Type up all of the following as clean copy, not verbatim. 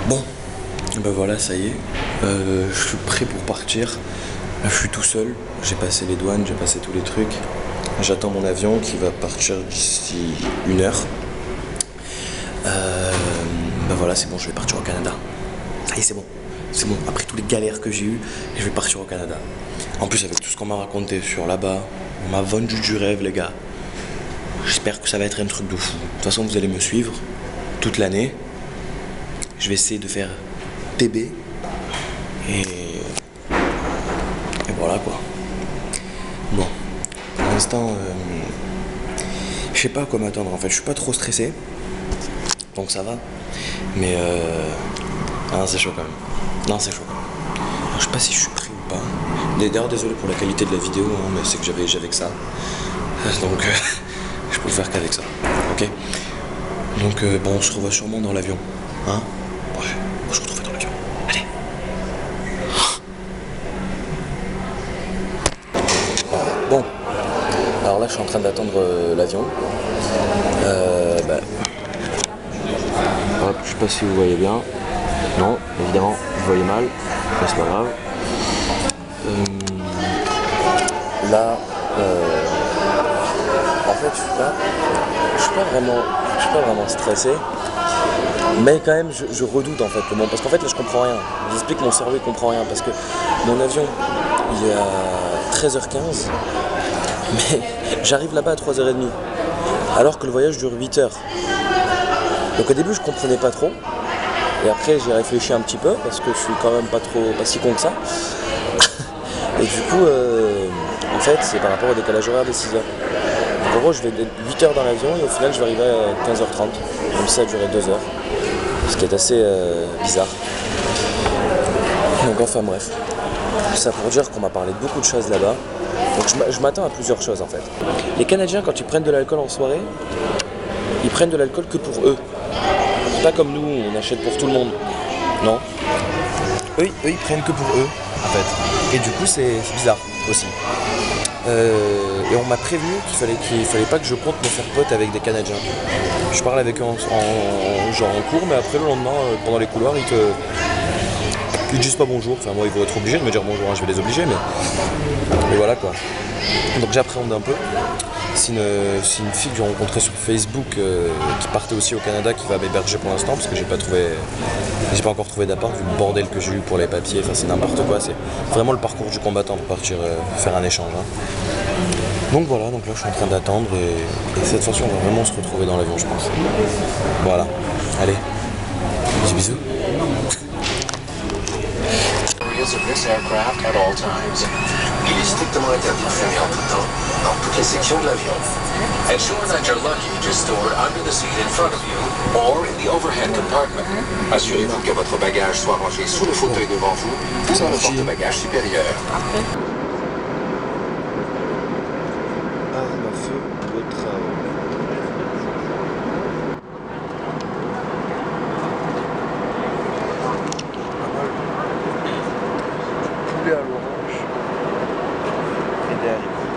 Bon, ben voilà, ça y est, je suis prêt pour partir. Là, je suis tout seul, j'ai passé les douanes, j'ai passé tous les trucs. J'attends mon avion qui va partir d'ici 1 heure. Ben voilà, c'est bon, je vais partir au Canada. Ça y est, c'est bon. C'est bon, après toutes les galères que j'ai eues, je vais partir au Canada. En plus, avec tout ce qu'on m'a raconté sur là-bas, on m'a vendu du rêve, les gars. J'espère que ça va être un truc de fou. De toute façon, vous allez me suivre toute l'année. Je vais essayer de faire TB. Et voilà quoi. Bon, pour l'instant, je sais pas à quoi m'attendre en fait. Je suis pas trop stressé. Donc ça va. Mais non, c'est chaud quand même. Non, c'est chaud. Alors, je sais pas si je suis prêt ou pas. D'ailleurs, désolé pour la qualité de la vidéo, hein, mais c'est que j'avais que ça. Donc, je peux le faire qu'avec ça. Ok. Donc, bon, on se revoit sûrement dans l'avion. Hein? Ouais, on va se retrouver dans l'avion. Allez. Bon. Alors là, je suis en train d'attendre l'avion. Hop, je sais pas si vous voyez bien. Non, évidemment, vous voyez mal, mais c'est pas grave. Là, en fait, je suis pas vraiment stressé, mais quand même, je redoute en fait le moment, parce qu'en fait, là, je comprends rien. Je vous explique, mon cerveau il comprend rien, parce que mon avion, il est à 13h15, mais j'arrive là-bas à 3h30, alors que le voyage dure 8 heures. Donc au début, je comprenais pas trop. Et après j'ai réfléchi un petit peu parce que je suis quand même pas si con que ça. Et du coup en fait c'est par rapport au décalage horaire de 6 heures. Donc en gros je vais 8 heures dans l'avion et au final je vais arriver à 15h30. Même si ça a duré 2 heures. Ce qui est assez bizarre. Donc enfin bref. Ça pour dire qu'on m'a parlé de beaucoup de choses là-bas. Donc je m'attends à plusieurs choses en fait. Les Canadiens quand ils prennent de l'alcool en soirée, ils prennent de l'alcool que pour eux. Pas comme nous, on achète pour tout le monde. Non. Eux, ils prennent que pour eux, en fait. Et du coup, c'est bizarre aussi. Et on m'a prévenu qu'il fallait pas que je compte me faire pote avec des Canadiens. Je parle avec eux genre en cours, mais après le lendemain, pendant les couloirs, ils disent pas bonjour. Enfin, moi, ils vont être obligés de me dire bonjour, hein, je vais les obliger, mais voilà quoi. Donc j'appréhende un peu. C'est une fille que j'ai rencontrée sur Facebook qui partait aussi au Canada qui va m'héberger pour l'instant parce que j'ai pas encore trouvé d'appart vu le bordel que j'ai eu pour les papiers, enfin c'est n'importe quoi, c'est vraiment le parcours du combattant pour partir faire un échange. Hein. Donc voilà, donc là je suis en train d'attendre et cette fois-ci on va vraiment se retrouver dans l'avion je pense. Voilà, allez, bisous. Of this aircraft at all times. Il est strictement interdit de fumer en tout temps, dans toutes les sections de l'avion. Ensure that your luggage is stored under the seat in front of you or in the overhead compartment. Assurez-vous que votre bagage soit rangé sous le fauteuil devant vous ou dans le porte-bagages supérieur. Arme à feu de travail. À l'orange et des haricots.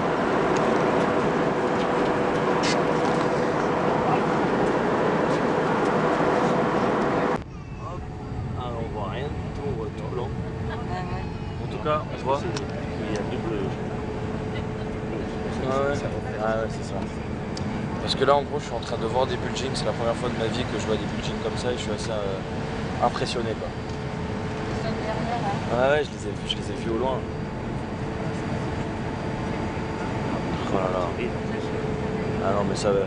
Ah, on voit rien du tout, on voit tout blanc. En tout cas, on voit qu'il y a du bleu. Ah ouais, c'est ça. Parce que là, en gros, je suis en train de voir des buildings. C'est la première fois de ma vie que je vois des buildings comme ça et je suis assez impressionné quoi. Ah ouais, je les ai vus au loin. Oh là là. Ah non mais ça va.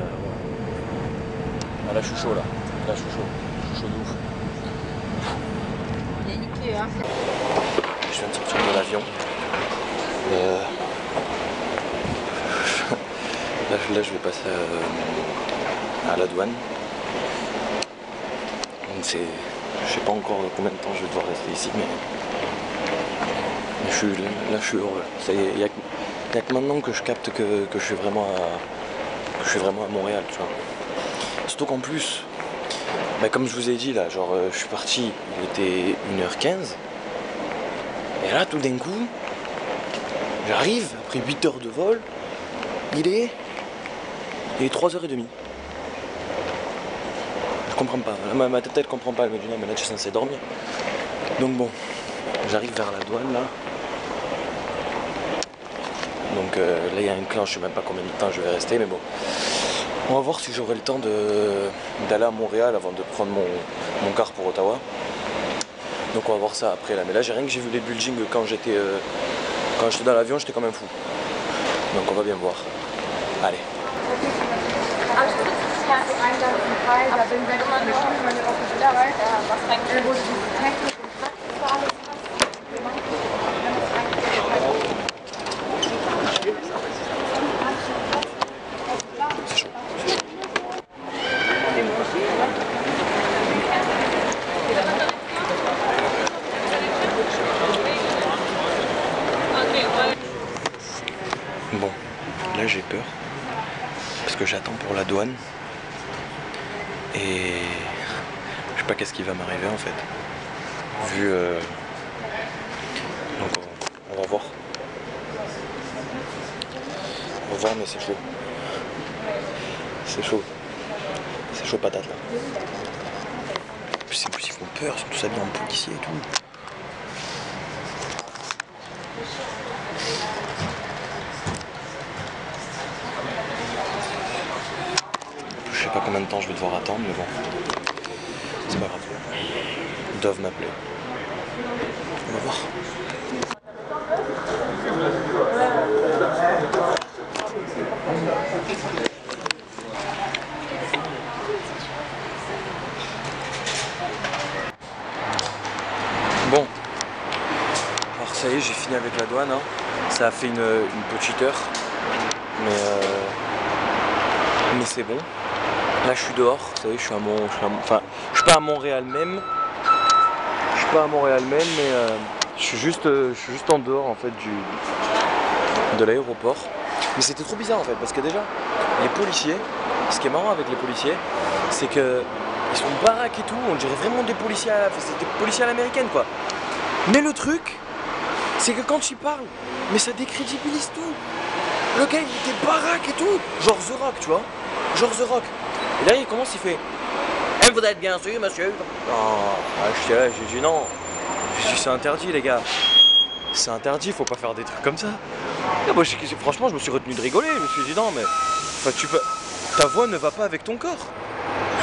Ah là je suis chaud là. Là je suis chaud. Je suis chaud de ouf. Il est niqué hein. Je viens de sortir de l'avion. Là je vais passer à la douane. Donc c'est. Je sais pas encore combien de temps je vais devoir rester ici mais je suis heureux. Il n'y a que maintenant que je capte que je suis vraiment à Montréal, tu vois. Surtout qu'en plus, comme je vous ai dit là, genre je suis parti, il était 1h15. Et là tout d'un coup, j'arrive, après 8 heures de vol, il est 3h30. Je comprends pas, ma tête elle comprend pas, elle me dit non mais là tu es censé dormir. Donc bon, j'arrive vers la douane là. Donc là il y a une clan, je sais même pas combien de temps je vais rester, mais bon. On va voir si j'aurai le temps d'aller à Montréal avant de prendre mon car pour Ottawa. Donc on va voir ça après là. Mais là j'ai rien que j'ai vu les buildings quand j'étais dans l'avion, j'étais comme un fou. Donc on va bien voir. Allez. C'est chaud. Bon, là j'ai peur parce que j'attends pour la douane et je sais pas qu'est-ce qui va m'arriver en fait. Vu donc on va voir. On va voir mais c'est chaud. C'est chaud. C'est chaud patate là. Puis c'est plus ils font peur, ils sont tous habillés en policier et tout. Je sais pas combien de temps je vais devoir attendre, mais bon, c'est pas grave. Ils doivent m'appeler. On va voir. Bon, alors ça y est, j'ai fini avec la douane. Hein. Ça a fait une petite heure, mais c'est bon. Là je suis dehors, vous savez, je suis pas à Montréal même. Je suis pas à Montréal même, mais je suis juste en dehors en fait de l'aéroport. Mais c'était trop bizarre en fait, parce que déjà, les policiers, ce qui est marrant avec les policiers, c'est que ils sont baraques et tout, on dirait vraiment des policiers à l'américaine quoi. Mais le truc, c'est que quand tu parles, mais ça décrédibilise tout. Le gars il était baraque et tout, genre The Rock, tu vois, genre The Rock. Et là il commence, il fait vous êtes bien sûr monsieur. J'étais là, j'ai dit non. J'ai dit c'est interdit les gars. C'est interdit, faut pas faire des trucs comme ça. Et moi, franchement je me suis retenu de rigoler, je me suis dit non mais ta voix ne va pas avec ton corps.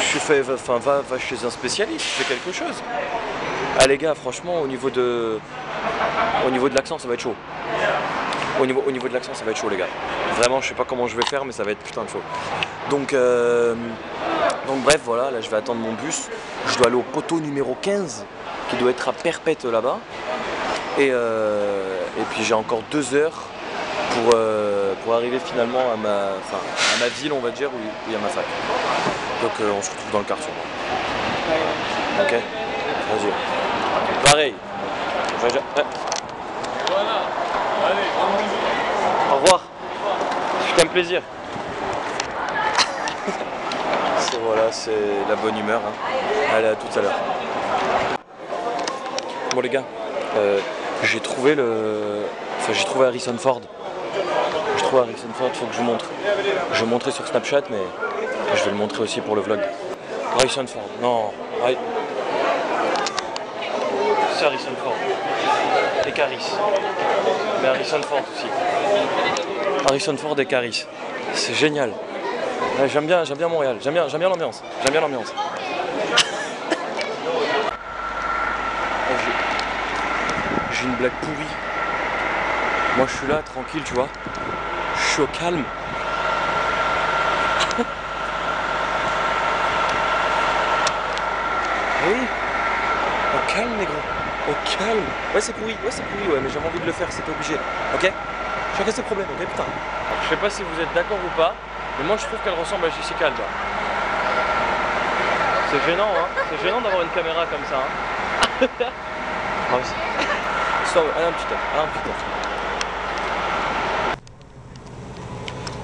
Je fais va chez un spécialiste, fais quelque chose. Ah les gars, franchement au niveau de l'accent ça va être chaud. Au niveau de l'accent ça va être chaud les gars. Vraiment je sais pas comment je vais faire mais ça va être putain de chaud. Donc bref voilà, là je vais attendre mon bus. Je dois aller au poteau numéro 15 qui doit être à Perpète là-bas. Et puis j'ai encore 2 heures pour arriver finalement à ma ville on va dire où il y a ma fac. Donc on se retrouve dans le quartier. Ok, vas-y. Pareil. Au revoir. C'était un plaisir. Voilà, c'est la bonne humeur. Hein. Allez, à tout à l'heure. Bon les gars, j'ai trouvé Harrison Ford. J'ai trouvé Harrison Ford, faut que je vous montre. Je vais le montrer sur Snapchat, mais je vais le montrer aussi pour le vlog. Harrison Ford, non. C'est Harrison Ford. Et Caris. Mais Harrison Ford aussi. Harrison Ford et Caris. C'est génial. Ouais, j'aime bien Montréal. J'aime bien l'ambiance. J'ai une blague pourrie. Moi je suis là, tranquille, tu vois. Je suis au calme. Oui. Au calme, les gros. Au calme. Ouais, c'est pourri, ouais, mais j'avais envie de le faire, c'était obligé. Ok? Chacun ses problèmes, ok, putain. Je sais pas si vous êtes d'accord ou pas, mais moi je trouve qu'elle ressemble à Jessica Alba. C'est gênant, hein. C'est gênant d'avoir une caméra comme ça, hein. Stop, allez un petit temps,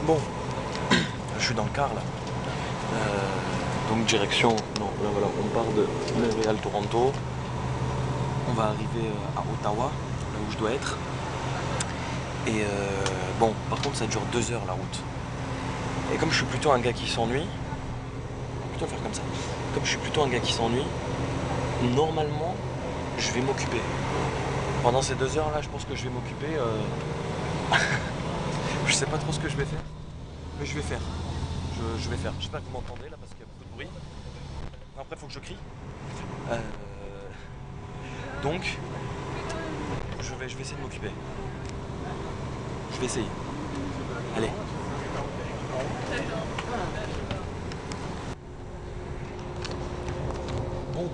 Bon, je suis dans le car là. Donc direction, non, là voilà, on part de Montréal-Toronto. On va arriver à Ottawa, là où je dois être. Et bon, par contre ça dure 2 heures la route. Et comme je suis plutôt un gars qui s'ennuie, plutôt faire comme ça. Comme je suis plutôt un gars qui s'ennuie, normalement, je vais m'occuper. Pendant ces 2 heures là, je pense que je vais m'occuper. Je sais pas trop ce que je vais faire, mais je vais faire. Je vais faire. J'espère que vous m'entendez là parce qu'il y a beaucoup de bruit. Après, il faut que je crie. Donc, je vais essayer de m'occuper. Je vais essayer. Allez. Bon.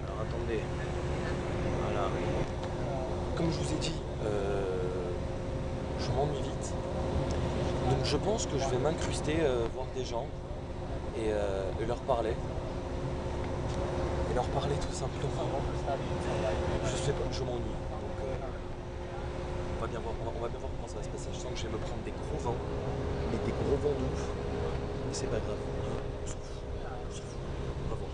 Alors attendez. Voilà. Comme je vous ai dit, je m'ennuie vite. Donc je pense que je vais m'incruster, voir des gens et leur parler. Et leur parler tout simplement. Je sais pas, je m'ennuie. Donc on va bien voir comment ça va se passer. Je sens que je vais me prendre des gros vents, mais des gros vents de ouf. Mais c'est pas grave. On s'en fout. On s'en fout. On va voir.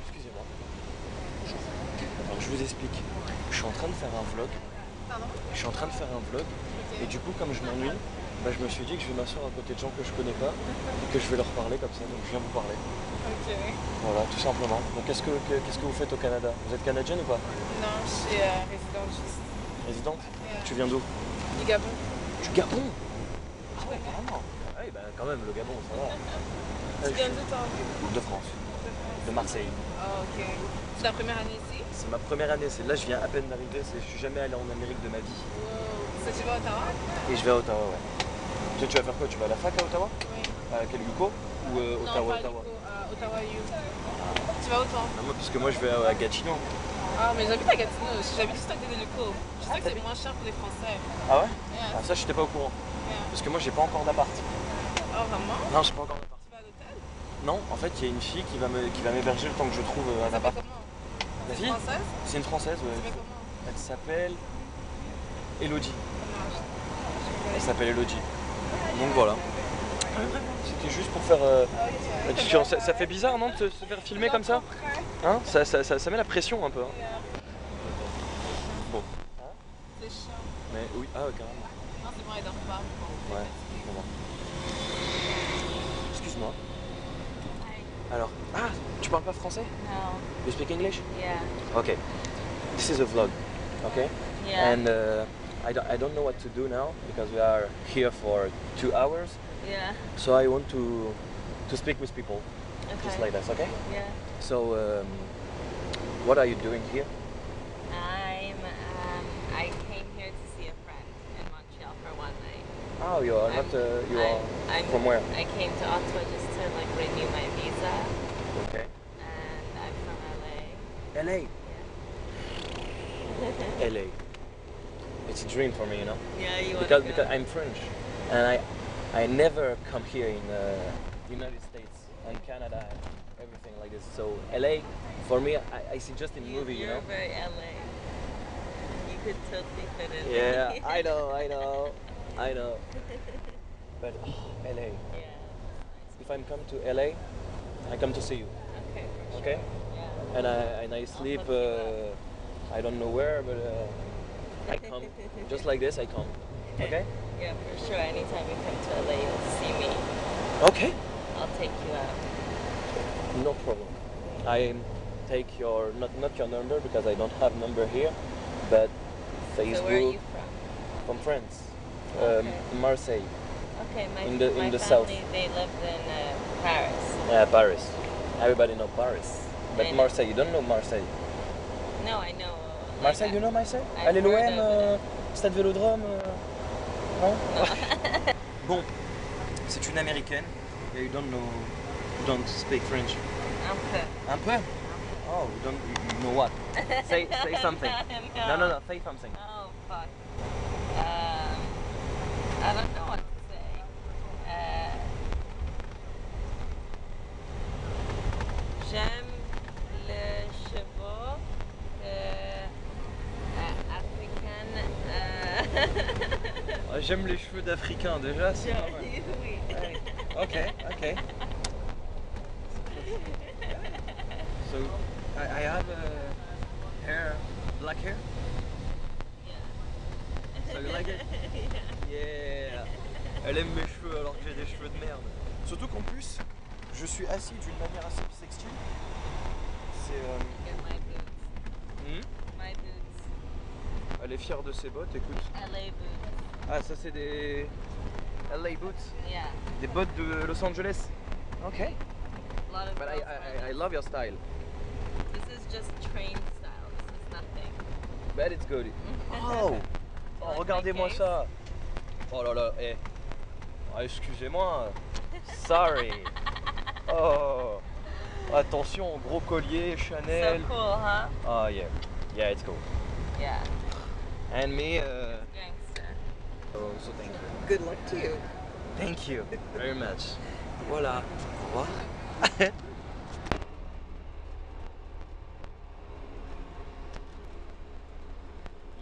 Excusez-moi. Alors je vous explique. Je suis en train de faire un vlog. Pardon? Je suis en train de faire un vlog. Ok. Et du coup, comme je m'ennuie, je me suis dit que je vais m'asseoir à côté de gens que je connais pas et que je vais leur parler comme ça. Donc je viens vous parler. Ok. Voilà, tout simplement. Donc qu'est-ce que vous faites au Canada? Vous êtes canadienne ou pas? Non, je suis résidente juste. Résidente? Yeah. Tu viens d'où? Du Gabon. Du Gabon? Ah ouais, carrément. Ah oui, bah quand même, le Gabon, ça va. Tu viens d'où toi? De France, de Marseille. Oh, ok. C'est ta première année ici? C'est ma première année, là je viens à peine d'arriver, je suis jamais allé en Amérique de ma vie. Wow. Ça, tu vas à Ottawa? Et je vais à Ottawa, ouais. Tu vas faire quoi? Tu vas à la fac à Ottawa? Oui. À quel UCO? Ou Non, Ottawa, pas Ottawa? Ottawa U. Tu vas où toi? Non, moi, parce que moi je vais à Gatineau. Ah, mais j'habite à Gatineau. J'habite juste à côté de l'UQO. Je sais que c'est moins cher pour les Français. Ah ouais? Yeah. Ah ça j'étais pas au courant. Yeah. Parce que moi j'ai pas encore d'appart. Oh, vraiment? Non, j'ai pas encore d'appart. Tu vas à l'hôtel? Non, en fait il y a une fille qui va m'héberger le temps que je trouve un Ça appart. s'appelle comment? La C'est fille? française? C'est une française, Ça ouais. s'appelle comment? Elle s'appelle Elodie. Non, je Elle s'appelle Elodie. Donc voilà. C'était juste pour faire. Ça fait bizarre, non, de se faire filmer comme ça? Hein, ça met la pression un peu. Hein. Bon. C'est chiant. Mais oui, ah ouais, carrément. Non, c'est bon, elle dort pas. Ouais, bon. Excuse-moi. Alors, ah, tu parles pas français? No. You speak English? Yeah. Okay. This is a vlog, okay? Yeah. And I don't know what to do now because we are here for 2 hours. Yeah. So I want to speak with people, Okay. just like this, okay? Yeah. So, what are you doing here? I came here to see a friend in Montreal for one night. Oh, you are not. You are I'm from where? I came to Ottawa just to like renew my visa, Okay. and I'm from LA. LA. LA. It's a dream for me, you know. Yeah, you want Because I'm French, and I never come here in United States and Canada and everything like this. So LA, for me, I see just in movie, you You're know. very LA. You could totally fit in. Yeah, I know. But LA. Yeah. If I'm come to LA, I come to see you. Okay. For Okay. Sure. Yeah. And I sleep. hook you I don't know where, but I come just like this. I come. Okay. Yeah, for sure. Anytime you come to LA, you'll see me. Okay. I'll take you out. No problem. I take your not your number because I don't have number here, but Facebook So where are you from? France, Okay. Marseille. Okay, my In the family, south. they lived in Paris. Yeah, Paris. Everybody know Paris, but I know. Marseille. You don't know Marseille. No, I know. Marseille, you know Marseille? I've Allez l'OM, heard Stade Vélodrome. Non. No. Bon, c'est une américaine. Yeah, you don't speak French. Un peu. Un peu? Oh, you know what? Say something. No, say something. Oh, fuck. I don't know what to say. J'aime le chevaux africaine. J'aime les cheveux d'Africains déjà, c'est pas mal. Oui. Okay, okay. So I have hair, black hair. Yeah. So you like it? Yeah. Elle aime mes cheveux alors que j'ai des cheveux de merde. Surtout qu'en plus, je suis assis d'une manière assez bisexuelle. C'est Get my boots. My boots. Elle est fière de ses bottes, écoute. LA boots. Ah, ça c'est des LA boots, Yeah. des bottes de Los Angeles. Ok. A lot of But girls wear I love your style. this. This is just train style. This is nothing. But it's good. Oh, like my regardez-moi case? ça. Oh là là, eh. Ah, excusez-moi. Sorry. Oh. Attention, gros collier, So Chanel. cool, huh? Oh yeah. Yeah, it's cool. Yeah. And me, Gangster. so thank you. Good luck to you. Thank you very much. Voilà. Au revoir.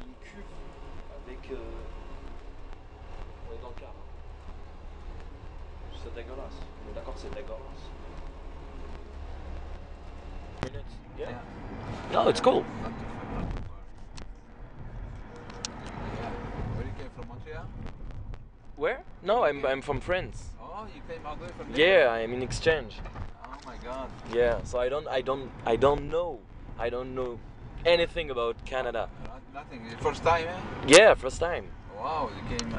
Une cuve avec on est dans le car. C'est dégueulasse. On est d'accord que c'est dégueulasse. Minutes. Yeah. No, it's cool. Where you came from, Montreal? Where? No, I'm from France. Oh, you came all the way from there? Yeah, I'm in exchange. Oh my God. Yeah, so I don't know anything about Canada. Nothing. First time, eh? Yeah, first time. Wow, you came.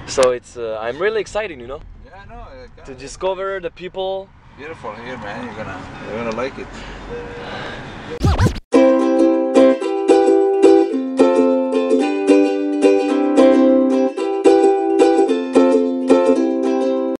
So it's I'm really excited, you know, Yeah, no. to discover the people. Beautiful here, man. You're gonna like it.